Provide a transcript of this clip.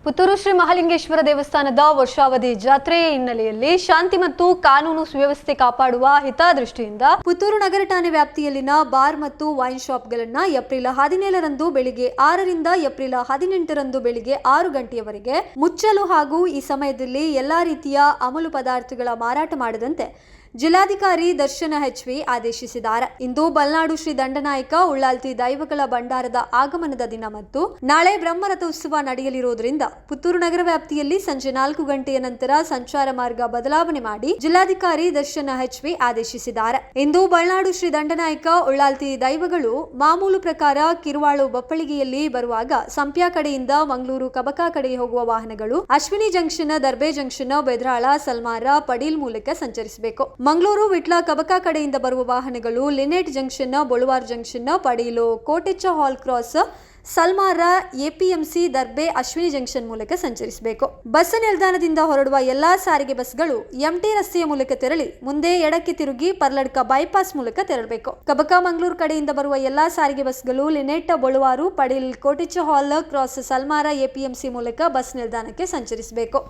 ಪುತ್ತೂರು ಶ್ರೀ ಮಹಾಲಿಂಗೇಶ್ವರ ದೇವಸ್ಥಾನದ ವರ್ಷಾವಧಿ ಜಾತ್ರೆ ಹಿನ್ನೆಲೆಯಲ್ಲಿ ಶಾಂತಿ ಮತ್ತು ಕಾನೂನು ಸುವ್ಯವಸ್ಥೆ ಕಾಪಾಡುವ ಹಿತದೃಷ್ಟಿಯಿಂದ ಪುತ್ತೂರು ನಗರ ಠಾಣೆ ವ್ಯಾಪ್ತಿಯಲ್ಲಿನ ಬಾರ್ ಮತ್ತು ವೈನ್ ಶಾಪ್ಗಳನ್ನು ಏಪ್ರಿಲ್ 17ರಂದು ಬೆಳಿಗ್ಗೆ 6 ರಿಂದ ಏಪ್ರಿಲ್ 18ರಂದು ಬೆಳಿಗ್ಗೆ 6 ಗಂಟೆಯವರೆಗೆ ಮುಚ್ಚಲು ಹಾಗೂ ಈ ಸಮಯದಲ್ಲಿ ಎಲ್ಲಾ ರೀತಿಯ ಅಮಲು ಪದಾರ್ಥಗಳ ಮಾರಾಟ ಮಾಡದಂತೆ ಜಿಲ್ಲಾಧಿಕಾರಿ ದರ್ಶನ ಹೆಚ್ವಿ ಆದೇಶಿಸಿದ್ದಾರೆ. ಇಂದು ಬಲ್ನಾಡು ಶ್ರೀ ದಂಡನಾಯಕ ಉಳ್ಳಾಲ್ತಿ ದೈವಗಳ ಭಂಡಾರದ ಆಗಮನದ ದಿನ ಮತ್ತು ನಾಳೆ ಬ್ರಹ್ಮರಥೋತ್ಸವ ನಡೆಯಲಿರುವುದರಿಂದ ಪುತ್ತೂರು ನಗರ ವ್ಯಾಪ್ತಿಯಲ್ಲಿ ಸಂಜೆ 4 ಗಂಟೆಯ ನಂತರ ಸಂಚಾರ ಮಾರ್ಗ ಬದಲಾವಣೆ ಮಾಡಿ ಜಿಲ್ಲಾಧಿಕಾರಿ ದರ್ಶನ ಹೆಚ್ವಿ ಆದೇಶಿಸಿದ್ದಾರೆ. ಇಂದು ಬಲ್ನಾಡು ಶ್ರೀ ದಂಡನಾಯಕ ಉಳ್ಳಾಲ್ತಿ ದೈವಗಳು ಮಾಮೂಲು ಪ್ರಕಾರ ಕಿರುವಾಳು ಬಪ್ಪಳಿಗೆಯಲ್ಲಿ ಬರುವಾಗ ಸಂಪ್ಯ ಕಡೆಯಿಂದ ಮಂಗಳೂರು ಕಬಕ ಕಡೆಗೆ ಹೋಗುವ ವಾಹನಗಳು ಅಶ್ವಿನಿ ಜಂಕ್ಷನ್, ದರ್ಬೆ ಜಂಕ್ಷನ್, ಬೆದ್ರಾಳ, ಸಲ್ಮಾರ, ಪಡೀಲ್ ಮೂಲಕ ಸಂಚರಿಸಬೇಕು. ಮಂಗಳೂರು ವಿಟ್ಲ ಕಬಕ ಕಡೆಯಿಂದ ಬರುವ ವಾಹನಗಳು Linet junction, Boluvar junction, Padil, Kotecha hall cross, Salmara, APMC, Darbe, Ashwini junction ಮೂಲಕ ಸಂಚರಿಸಬೇಕು. ಬಸ್ ನಿಲ್ದಾಣದಿಂದ ಹೊರಡುವ ಎಲ್ಲಾ ಸಾರಿಗೆ ಬಸ್ಗಳು ಎಂಟಿ ರಸ್ತೆಯ ಮೂಲಕ ತೆರಳಿ ಮುಂದೆ ಎಡಕ್ಕೆ ತಿರುಗಿ ಪರ್ಲಡ್ಕ ಬೈಪಾಸ್ ಮೂಲಕ ತೆರಳಬೇಕು. ಕಬಕ ಮಂಗಳೂರು ಕಡೆಯಿಂದ ಬರುವ ಎಲ್ಲಾ ಸಾರಿಗೆ ಬಸ್ಗಳು Lynette, Boluvaru, Padil, ಕೋಟೆಚ್ಚ hall cross, Salmara, APMC ಮೂಲಕ ಬಸ್ ನಿಲ್ದಾಣಕ್ಕೆ ಸಂಚರಿಸಬೇಕು.